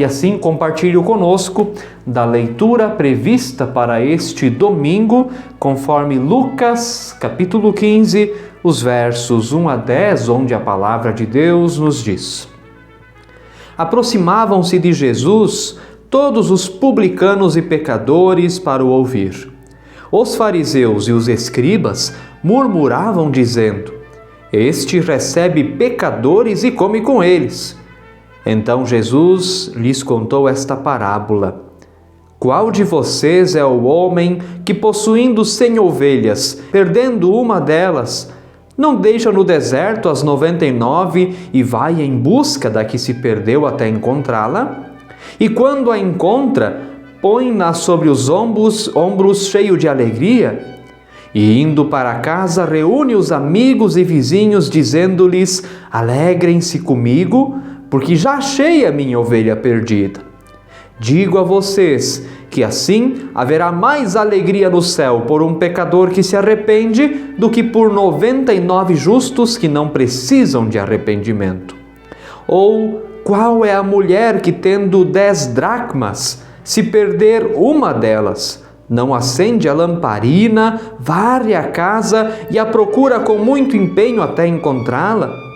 e assim compartilhe conosco da leitura prevista para este domingo, conforme Lucas, capítulo 15, os versos 1 a 10, onde a palavra de Deus nos diz: Aproximavam-se de Jesus todos os publicanos e pecadores para o ouvir. Os fariseus e os escribas murmuravam dizendo: Este recebe pecadores e come com eles. Então Jesus lhes contou esta parábola: Qual de vocês é o homem que, possuindo 100 ovelhas, perdendo uma delas, não deixa no deserto as 99 e vai em busca da que se perdeu até encontrá-la? E quando a encontra, põe-na sobre os ombros cheio de alegria? E indo para casa, reúne os amigos e vizinhos, dizendo-lhes: Alegrem-se comigo, porque já achei a minha ovelha perdida. Digo a vocês que assim haverá mais alegria no céu por um pecador que se arrepende do que por 99 justos que não precisam de arrependimento. Ou qual é a mulher que, tendo 10 dracmas, se perder uma delas, não acende a lamparina, varre a casa e a procura com muito empenho até encontrá-la?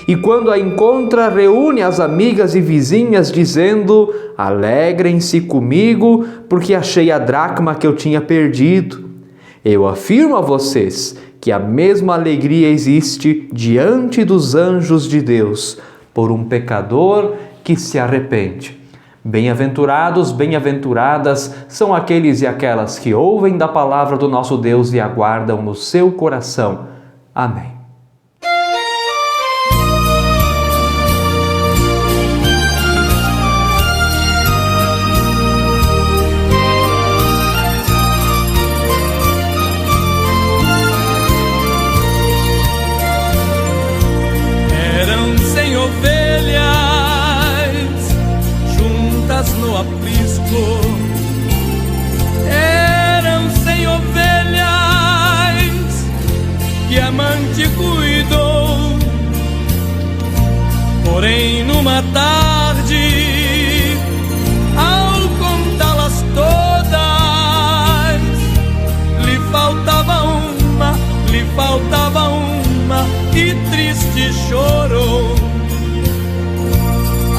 E quando a encontra, reúne as amigas e vizinhas, dizendo: Alegrem-se comigo, porque achei a dracma que eu tinha perdido. Eu afirmo a vocês que a mesma alegria existe diante dos anjos de Deus por um pecador que se arrepende. Bem-aventurados, bem-aventuradas são aqueles e aquelas que ouvem da palavra do nosso Deus e aguardam no seu coração. Amém. Eram 100 ovelhas juntas no aprisco. Eram 100 ovelhas que a amante cuidou. Porém, numa tarde, ao contá-las todas, lhe faltava uma e triste chorou.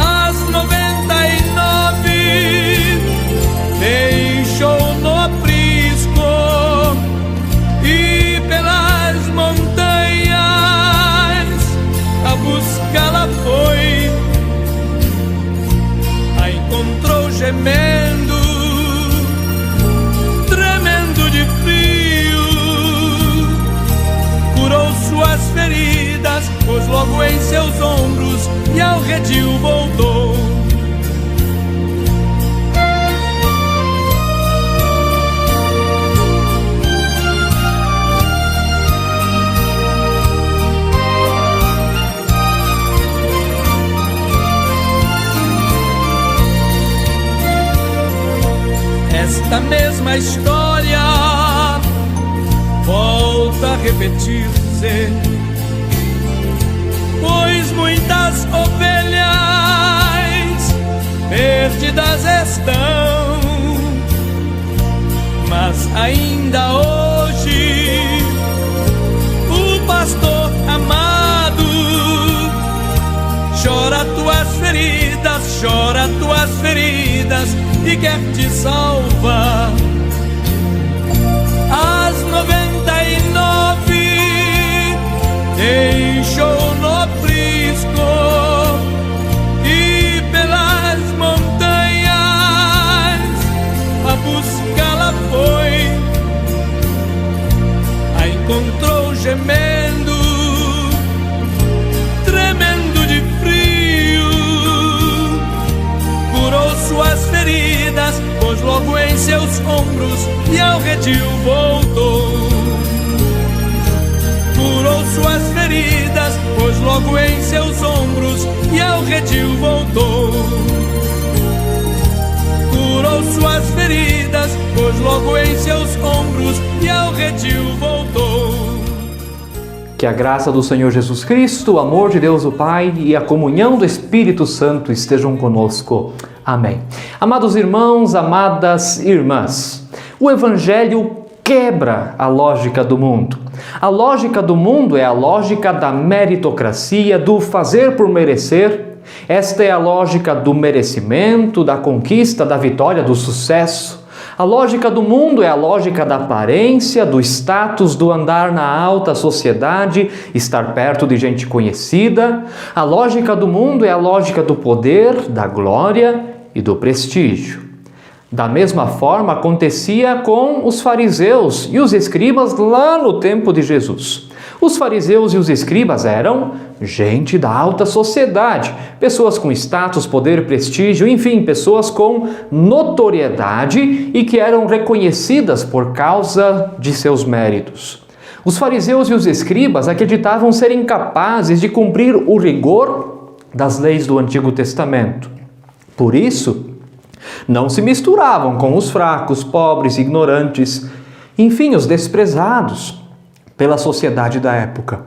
As 99 deixou no aprisco e pelas montanhas a buscá-la foi. A encontrou gemendo, tremendo de frio, curou suas feridas, pôs logo em seus ombros e ao redil voltou. Esta mesma história volta a repetir-se, pois muitas ovelhas perdidas estão, mas ainda hoje o pastor amado chora tuas feridas e quer te salvar. As 99 deixou no aprisco e pelas montanhas a buscá-la foi. A encontrou gemendo, tremendo de frio, curou suas feridas, pôs logo em seus ombros e ao redil voltou. Curou suas feridas, pôs logo em seus ombros e ao redil voltou. Curou suas feridas, pôs logo em seus ombros e ao redil voltou. Que a graça do Senhor Jesus Cristo, o amor de Deus o Pai e a comunhão do Espírito Santo estejam conosco. Amém. Amados irmãos, amadas irmãs, o Evangelho quebra a lógica do mundo. A lógica do mundo é a lógica da meritocracia, do fazer por merecer. Esta é a lógica do merecimento, da conquista, da vitória, do sucesso. A lógica do mundo é a lógica da aparência, do status, do andar na alta sociedade, estar perto de gente conhecida. A lógica do mundo é a lógica do poder, da glória e do prestígio. Da mesma forma acontecia com os fariseus e os escribas lá no tempo de Jesus. Os fariseus e os escribas eram gente da alta sociedade, pessoas com status, poder, prestígio, enfim, pessoas com notoriedade e que eram reconhecidas por causa de seus méritos. Os fariseus e os escribas acreditavam serem capazes de cumprir o rigor das leis do Antigo Testamento. Por isso, não se misturavam com os fracos, pobres, ignorantes, enfim, os desprezados pela sociedade da época.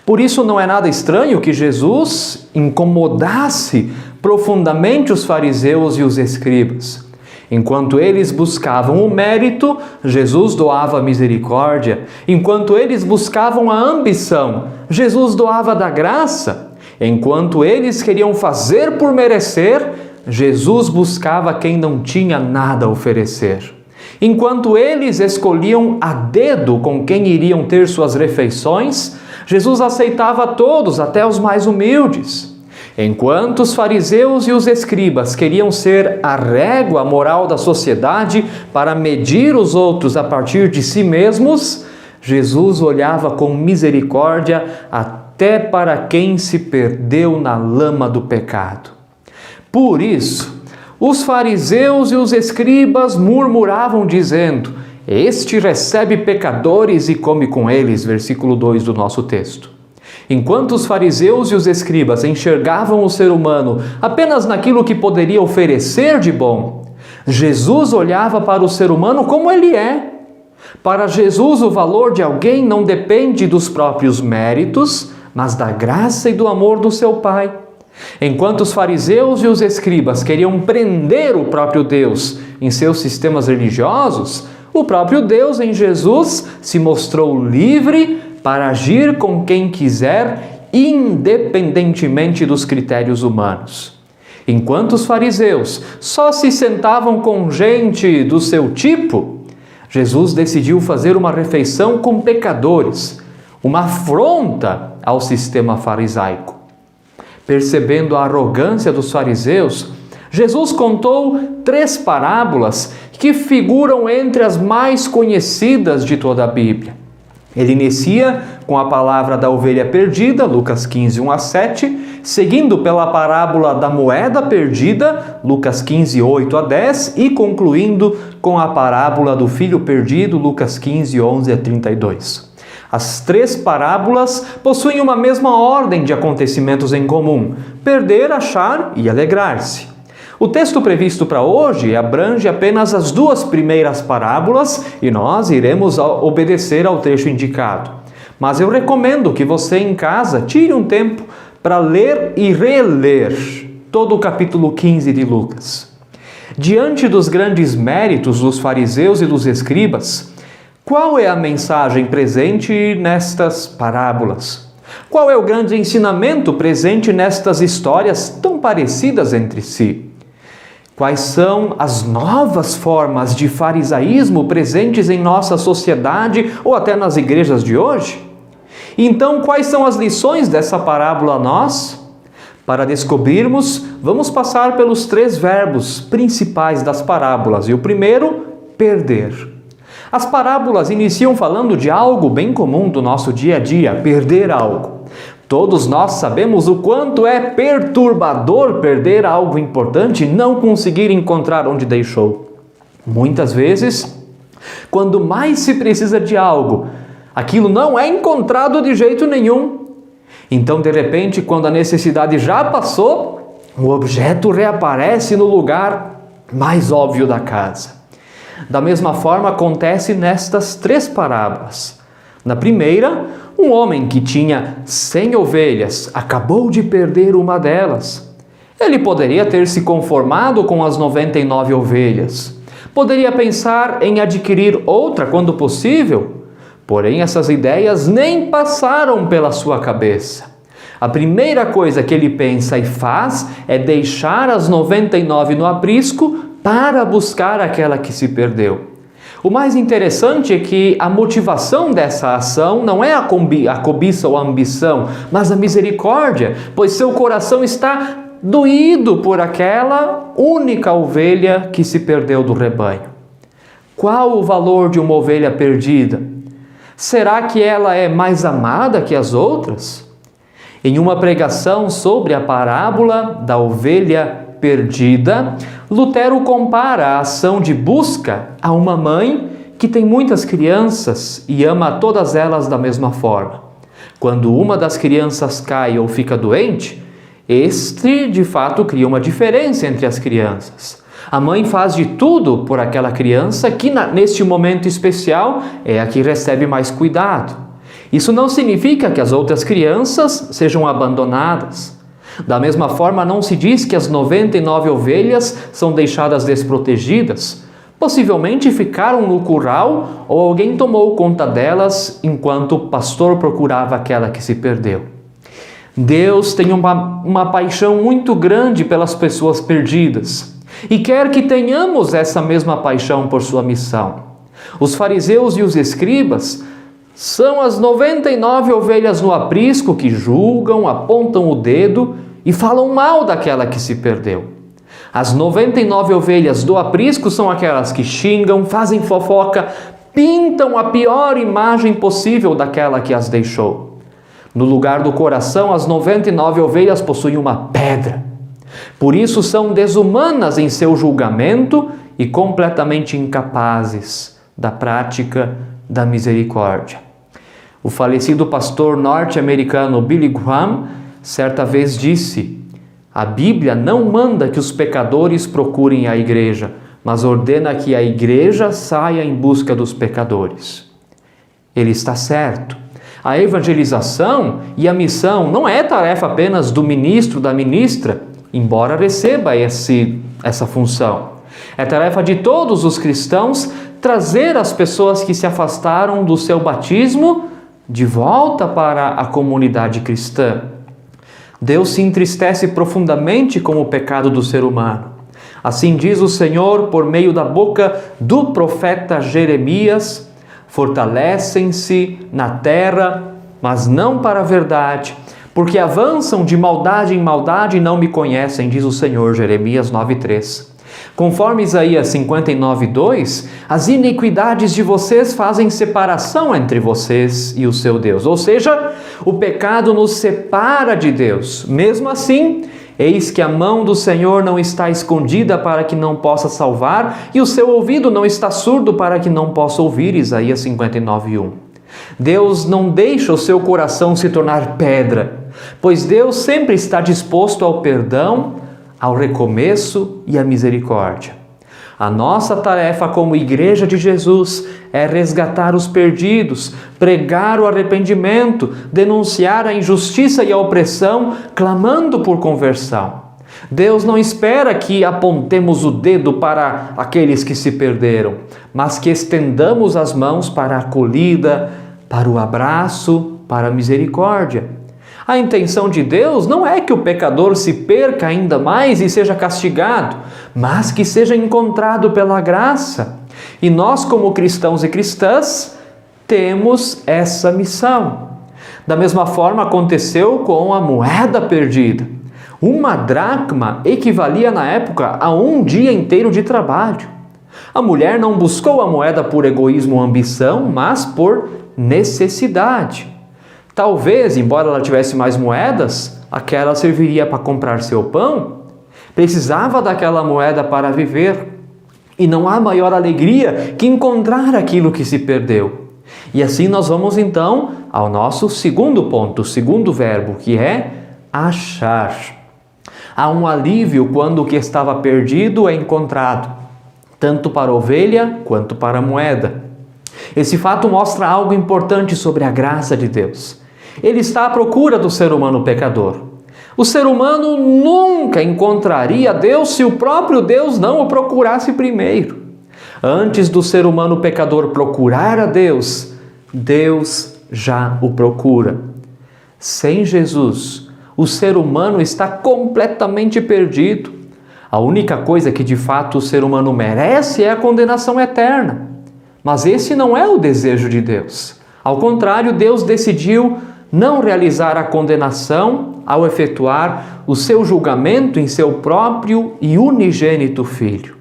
Por isso não é nada estranho que Jesus incomodasse profundamente os fariseus e os escribas. Enquanto eles buscavam o mérito, Jesus doava a misericórdia. Enquanto eles buscavam a ambição, Jesus doava da graça. Enquanto eles queriam fazer por merecer, Jesus buscava quem não tinha nada a oferecer. Enquanto eles escolhiam a dedo com quem iriam ter suas refeições, Jesus aceitava todos, até os mais humildes. Enquanto os fariseus e os escribas queriam ser a régua moral da sociedade para medir os outros a partir de si mesmos, Jesus olhava com misericórdia até para quem se perdeu na lama do pecado. Por isso, os fariseus e os escribas murmuravam dizendo: "Este recebe pecadores e come com eles", versículo 2 do nosso texto. Enquanto os fariseus e os escribas enxergavam o ser humano apenas naquilo que poderia oferecer de bom, Jesus olhava para o ser humano como ele é. Para Jesus, o valor de alguém não depende dos próprios méritos, mas da graça e do amor do seu Pai. Enquanto os fariseus e os escribas queriam prender o próprio Deus em seus sistemas religiosos, o próprio Deus em Jesus se mostrou livre para agir com quem quiser, independentemente dos critérios humanos. Enquanto os fariseus só se sentavam com gente do seu tipo, Jesus decidiu fazer uma refeição com pecadores, uma afronta ao sistema farisaico. Percebendo a arrogância dos fariseus, Jesus contou 3 parábolas que figuram entre as mais conhecidas de toda a Bíblia. Ele inicia com a palavra da ovelha perdida, Lucas 15, 1 a 7, seguindo pela parábola da moeda perdida, Lucas 15, 8 a 10, e concluindo com a parábola do filho perdido, Lucas 15, 11 a 32. As 3 parábolas possuem uma mesma ordem de acontecimentos em comum: perder, achar e alegrar-se. O texto previsto para hoje abrange apenas as 2 primeiras parábolas e nós iremos obedecer ao trecho indicado. Mas eu recomendo que você em casa tire um tempo para ler e reler todo o capítulo 15 de Lucas. Diante dos grandes méritos dos fariseus e dos escribas, qual é a mensagem presente nestas parábolas? Qual é o grande ensinamento presente nestas histórias tão parecidas entre si? Quais são as novas formas de farisaísmo presentes em nossa sociedade ou até nas igrejas de hoje? Então, quais são as lições dessa parábola a nós? Para descobrirmos, vamos passar pelos 3 verbos principais das parábolas. E o primeiro, perder. As parábolas iniciam falando de algo bem comum do nosso dia a dia: perder algo. Todos nós sabemos o quanto é perturbador perder algo importante e não conseguir encontrar onde deixou. Muitas vezes, quando mais se precisa de algo, aquilo não é encontrado de jeito nenhum. Então, de repente, quando a necessidade já passou, o objeto reaparece no lugar mais óbvio da casa. Da mesma forma acontece nestas 3 parábolas. Na primeira, um homem que tinha 100 ovelhas acabou de perder uma delas. Ele poderia ter se conformado com as 99 ovelhas. Poderia pensar em adquirir outra quando possível. Porém, essas ideias nem passaram pela sua cabeça. A primeira coisa que ele pensa e faz é deixar as 99 no aprisco para buscar aquela que se perdeu. O mais interessante é que a motivação dessa ação não é a cobiça ou a ambição, mas a misericórdia, pois seu coração está doído por aquela única ovelha que se perdeu do rebanho. Qual o valor de uma ovelha perdida? Será que ela é mais amada que as outras? Em uma pregação sobre a parábola da ovelha perdida, Lutero compara a ação de busca a uma mãe que tem muitas crianças e ama todas elas da mesma forma. Quando uma das crianças cai ou fica doente, este de fato cria uma diferença entre as crianças. A mãe faz de tudo por aquela criança que neste momento especial é a que recebe mais cuidado. Isso não significa que as outras crianças sejam abandonadas. Da mesma forma, não se diz que as 99 ovelhas são deixadas desprotegidas. Possivelmente ficaram no curral ou alguém tomou conta delas enquanto o pastor procurava aquela que se perdeu. Deus tem uma paixão muito grande pelas pessoas perdidas e quer que tenhamos essa mesma paixão por sua missão. Os fariseus e os escribas são as 99 ovelhas no aprisco que julgam, apontam o dedo e falam mal daquela que se perdeu. As 99 ovelhas do aprisco são aquelas que xingam, fazem fofoca, pintam a pior imagem possível daquela que as deixou. No lugar do coração, as 99 ovelhas possuem uma pedra. Por isso são desumanas em seu julgamento e completamente incapazes da prática da misericórdia. O falecido pastor norte-americano Billy Graham certa vez disse: a Bíblia não manda que os pecadores procurem a igreja, mas ordena que a igreja saia em busca dos pecadores. Ele está certo. A evangelização e a missão não é tarefa apenas do ministro, da ministra, embora receba essa função. É tarefa de todos os cristãos trazer as pessoas que se afastaram do seu batismo de volta para a comunidade cristã. Deus se entristece profundamente com o pecado do ser humano. Assim diz o Senhor por meio da boca do profeta Jeremias: fortalecem-se na terra, mas não para a verdade, porque avançam de maldade em maldade e não me conhecem, diz o Senhor. Jeremias 9:3. Conforme Isaías 59:2, as iniquidades de vocês fazem separação entre vocês e o seu Deus. Ou seja, o pecado nos separa de Deus. Mesmo assim, eis que a mão do Senhor não está escondida para que não possa salvar, e o seu ouvido não está surdo para que não possa ouvir. Isaías 59:1. Deus não deixa o seu coração se tornar pedra, pois Deus sempre está disposto ao perdão, ao recomeço e à misericórdia. A nossa tarefa como Igreja de Jesus é resgatar os perdidos, pregar o arrependimento, denunciar a injustiça e a opressão, clamando por conversão. Deus não espera que apontemos o dedo para aqueles que se perderam, mas que estendamos as mãos para a acolhida, para o abraço, para a misericórdia. A intenção de Deus não é que o pecador se perca ainda mais e seja castigado, mas que seja encontrado pela graça. E nós, como cristãos e cristãs, temos essa missão. Da mesma forma aconteceu com a moeda perdida. Uma dracma equivalia na época a um dia inteiro de trabalho. A mulher não buscou a moeda por egoísmo ou ambição, mas por necessidade. Talvez, embora ela tivesse mais moedas, aquela serviria para comprar seu pão. Precisava daquela moeda para viver. E não há maior alegria que encontrar aquilo que se perdeu. E assim nós vamos então ao nosso segundo ponto, o segundo verbo, que é achar. Há um alívio quando o que estava perdido é encontrado, tanto para a ovelha quanto para a moeda. Esse fato mostra algo importante sobre a graça de Deus. Ele está à procura do ser humano pecador. O ser humano nunca encontraria Deus se o próprio Deus não o procurasse primeiro. Antes do ser humano pecador procurar a Deus, Deus já o procura. Sem Jesus, o ser humano está completamente perdido. A única coisa que de fato o ser humano merece é a condenação eterna. Mas esse não é o desejo de Deus. Ao contrário, Deus decidiu não realizar a condenação ao efetuar o seu julgamento em seu próprio e unigênito Filho.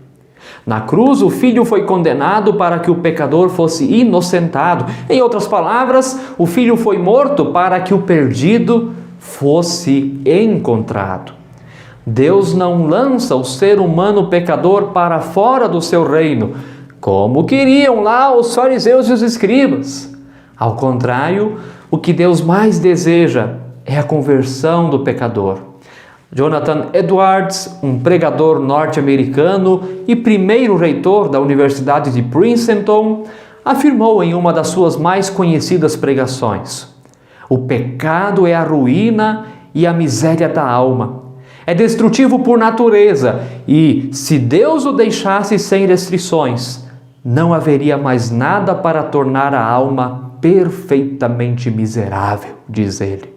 Na cruz, o Filho foi condenado para que o pecador fosse inocentado. Em outras palavras, o Filho foi morto para que o perdido fosse encontrado. Deus não lança o ser humano pecador para fora do seu reino, como queriam lá os fariseus e os escribas. Ao contrário, o que Deus mais deseja é a conversão do pecador. Jonathan Edwards, um pregador norte-americano e primeiro reitor da Universidade de Princeton, afirmou em uma das suas mais conhecidas pregações: o pecado é a ruína e a miséria da alma. É destrutivo por natureza e, se Deus o deixasse sem restrições, não haveria mais nada para tornar a alma perfeitamente miserável, diz ele.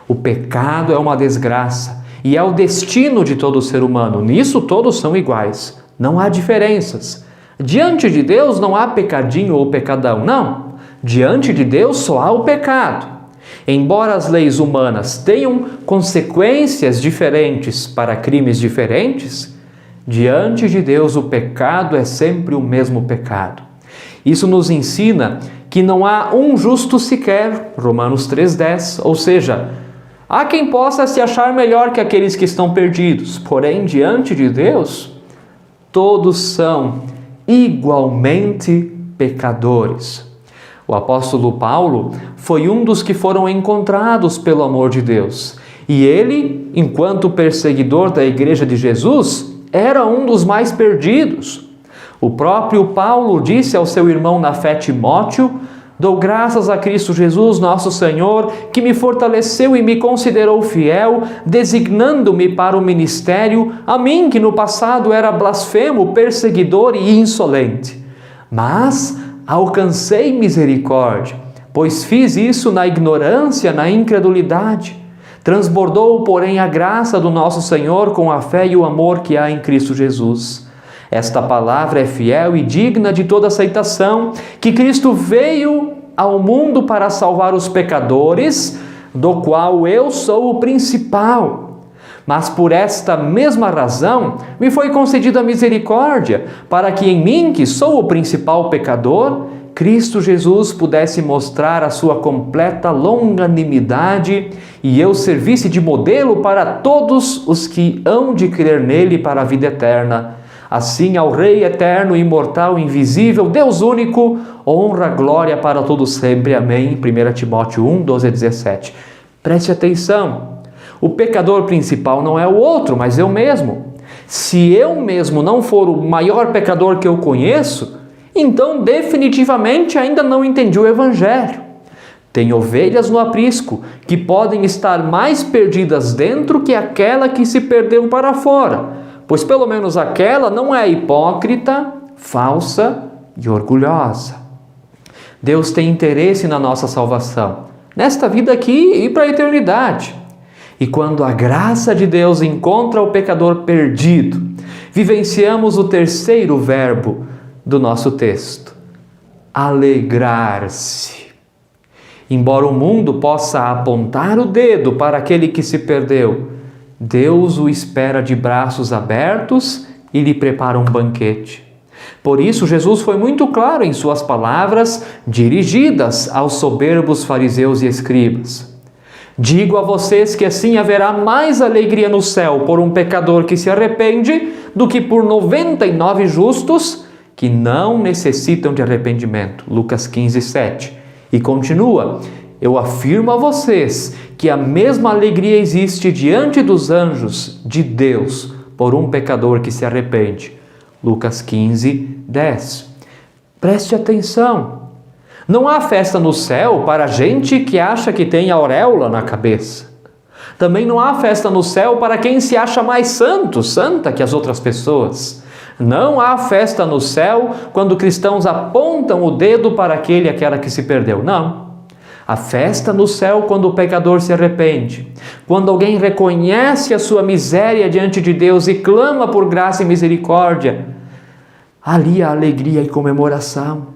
O pecado é uma desgraça e é o destino de todo ser humano. Nisso todos são iguais, não há diferenças. Diante de Deus não há pecadinho ou pecadão, não. Diante de Deus só há o pecado. Embora as leis humanas tenham consequências diferentes para crimes diferentes, diante de Deus o pecado é sempre o mesmo pecado. Isso nos ensina que não há um justo sequer, Romanos 3,10, ou seja, há quem possa se achar melhor que aqueles que estão perdidos, porém, diante de Deus, todos são igualmente pecadores. O apóstolo Paulo foi um dos que foram encontrados pelo amor de Deus, e ele, enquanto perseguidor da igreja de Jesus, era um dos mais perdidos. O próprio Paulo disse ao seu irmão na fé Timóteo: dou graças a Cristo Jesus, nosso Senhor, que me fortaleceu e me considerou fiel, designando-me para o ministério, a mim que no passado era blasfemo, perseguidor e insolente. Mas alcancei misericórdia, pois fiz isso na ignorância, na incredulidade. Transbordou, porém, a graça do nosso Senhor com a fé e o amor que há em Cristo Jesus. Esta palavra é fiel e digna de toda aceitação, que Cristo veio ao mundo para salvar os pecadores, do qual eu sou o principal. Mas por esta mesma razão me foi concedida a misericórdia, para que em mim, que sou o principal pecador, Cristo Jesus pudesse mostrar a sua completa longanimidade e eu servisse de modelo para todos os que hão de crer nele para a vida eterna. Assim, ao Rei eterno, imortal, invisível, Deus único, honra, glória para todos sempre. Amém. 1 Timóteo 1, 12 a 17. Preste atenção. O pecador principal não é o outro, mas eu mesmo. Se eu mesmo não for o maior pecador que eu conheço, então definitivamente ainda não entendi o Evangelho. Tem ovelhas no aprisco que podem estar mais perdidas dentro que aquela que se perdeu para fora, pois pelo menos aquela não é hipócrita, falsa e orgulhosa. Deus tem interesse na nossa salvação, nesta vida aqui e para a eternidade. E quando a graça de Deus encontra o pecador perdido, vivenciamos o terceiro verbo do nosso texto: alegrar-se. Embora o mundo possa apontar o dedo para aquele que se perdeu, Deus o espera de braços abertos e lhe prepara um banquete. Por isso, Jesus foi muito claro em suas palavras dirigidas aos soberbos fariseus e escribas. Digo a vocês que assim haverá mais alegria no céu por um pecador que se arrepende do que por 99 justos que não necessitam de arrependimento. Lucas 15, 7. E continua: eu afirmo a vocês que a mesma alegria existe diante dos anjos de Deus por um pecador que se arrepende. Lucas 15, 10. Preste atenção. Não há festa no céu para gente que acha que tem auréola na cabeça. Também não há festa no céu para quem se acha mais santo, santa que as outras pessoas. Não há festa no céu quando cristãos apontam o dedo para aquela que se perdeu. Não. A festa no céu quando o pecador se arrepende, quando alguém reconhece a sua miséria diante de Deus e clama por graça e misericórdia. Ali há alegria e comemoração.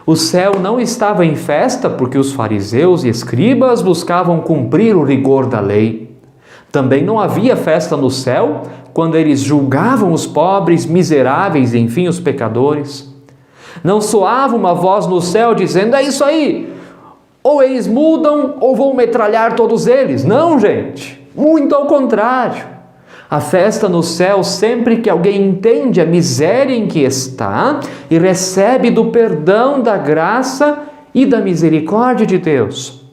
O céu não estava em festa porque os fariseus e escribas buscavam cumprir o rigor da lei. Também não havia festa no céu quando eles julgavam os pobres, miseráveis e, enfim, os pecadores. Não soava uma voz no céu dizendo: é isso aí, ou eles mudam ou vou metralhar todos eles. Não, gente, muito ao contrário. A festa no céu sempre que alguém entende a miséria em que está e recebe do perdão, da graça e da misericórdia de Deus.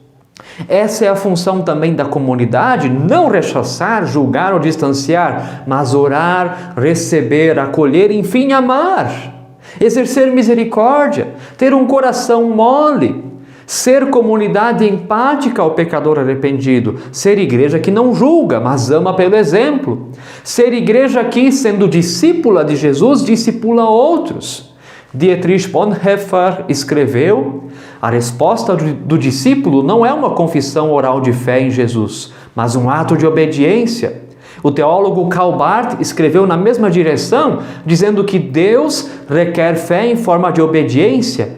Essa é a função também da comunidade: não rechaçar, julgar ou distanciar, mas orar, receber, acolher, enfim, amar, exercer misericórdia, ter um coração mole, ser comunidade empática ao pecador arrependido, ser igreja que não julga, mas ama pelo exemplo, ser igreja que, sendo discípula de Jesus, discipula outros. Dietrich Bonhoeffer escreveu: a resposta do discípulo não é uma confissão oral de fé em Jesus, mas um ato de obediência. O teólogo Karl Barth escreveu na mesma direção, dizendo que Deus requer fé em forma de obediência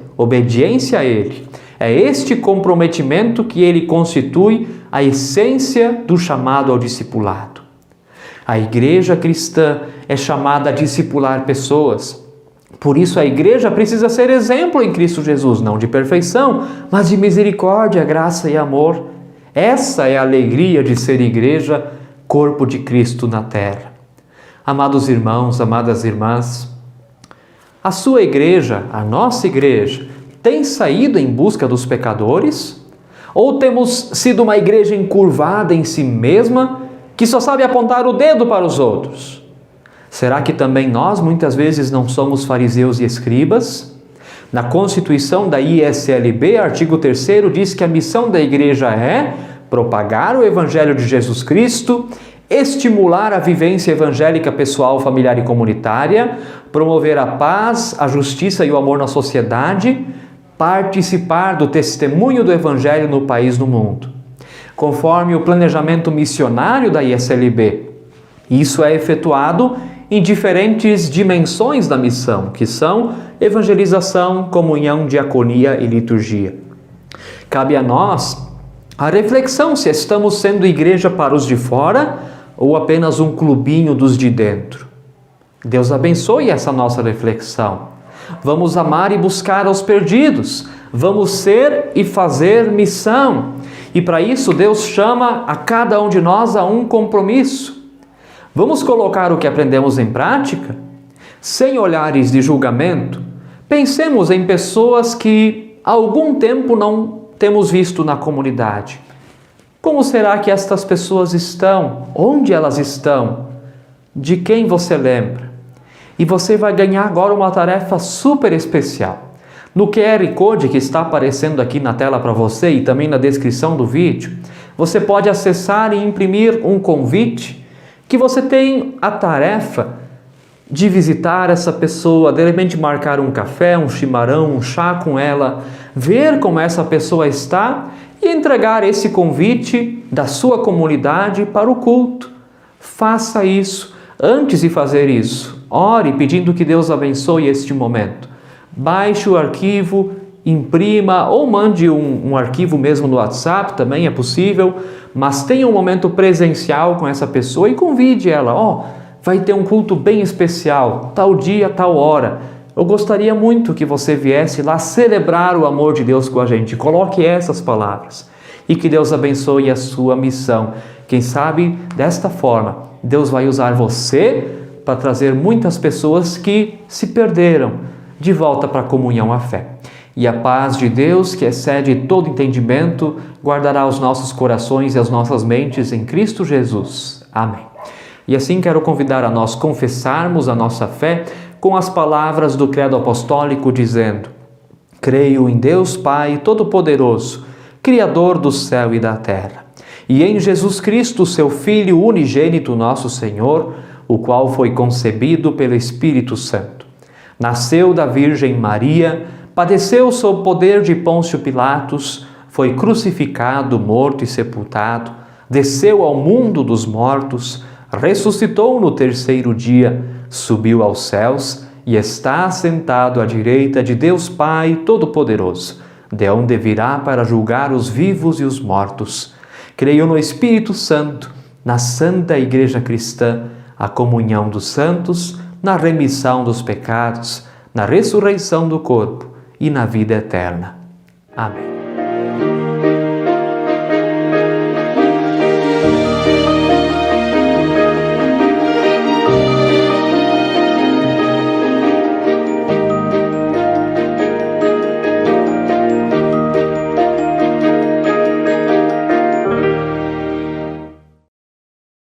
a Ele. É este comprometimento que Ele constitui a essência do chamado ao discipulado. A igreja cristã é chamada a discipular pessoas. Por isso a igreja precisa ser exemplo em Cristo Jesus, não de perfeição, mas de misericórdia, graça e amor. Essa é a alegria de ser igreja, corpo de Cristo na terra. Amados irmãos, amadas irmãs, a sua igreja, a nossa igreja, tem saído em busca dos pecadores? Ou temos sido uma igreja encurvada em si mesma, que só sabe apontar o dedo para os outros? Será que também nós muitas vezes não somos fariseus e escribas? Na Constituição da ISLB, artigo 3º, diz que a missão da igreja é propagar o Evangelho de Jesus Cristo, estimular a vivência evangélica pessoal, familiar e comunitária, promover a paz, a justiça e o amor na sociedade, participar do testemunho do Evangelho no país e no mundo. Conforme o planejamento missionário da ISLB, isso é efetuado em diferentes dimensões da missão, que são evangelização, comunhão, diaconia e liturgia. Cabe a nós a reflexão se estamos sendo igreja para os de fora ou apenas um clubinho dos de dentro. Deus abençoe essa nossa reflexão. Vamos amar e buscar aos perdidos. Vamos ser e fazer missão. E para isso Deus chama a cada um de nós a um compromisso. Vamos colocar o que aprendemos em prática? Sem olhares de julgamento, pensemos em pessoas que há algum tempo não temos visto na comunidade. Como será que estas pessoas estão? Onde elas estão? De quem você lembra? E você vai ganhar agora uma tarefa super especial. No QR Code que está aparecendo aqui na tela para você e também na descrição do vídeo, você pode acessar e imprimir um convite que você tem a tarefa de visitar essa pessoa, de repente marcar um café, um chimarrão, um chá com ela, ver como essa pessoa está e entregar esse convite da sua comunidade para o culto. Faça isso. Antes de fazer isso, ore pedindo que Deus abençoe este momento. Baixe o arquivo, imprima ou mande um arquivo mesmo no WhatsApp, também é possível, mas tenha um momento presencial com essa pessoa e convide ela. Vai ter um culto bem especial, tal dia, tal hora. Eu gostaria muito que você viesse lá celebrar o amor de Deus com a gente. Coloque essas palavras e que Deus abençoe a sua missão. Quem sabe, desta forma, Deus vai usar você para trazer muitas pessoas que se perderam de volta para a comunhão à fé. E a paz de Deus, que excede todo entendimento, guardará os nossos corações e as nossas mentes em Cristo Jesus. Amém. E assim quero convidar a nós confessarmos a nossa fé com as palavras do Credo Apostólico, dizendo: creio em Deus Pai Todo-Poderoso, Criador do céu e da terra, e em Jesus Cristo, seu Filho unigênito, nosso Senhor, o qual foi concebido pelo Espírito Santo. Nasceu da Virgem Maria, padeceu sob o poder de Pôncio Pilatos, foi crucificado, morto e sepultado, desceu ao mundo dos mortos, ressuscitou no terceiro dia, subiu aos céus e está assentado à direita de Deus Pai Todo-Poderoso, de onde virá para julgar os vivos e os mortos. Creio no Espírito Santo, na Santa Igreja Cristã, a comunhão dos santos, na remissão dos pecados, na ressurreição do corpo e na vida eterna. Amém.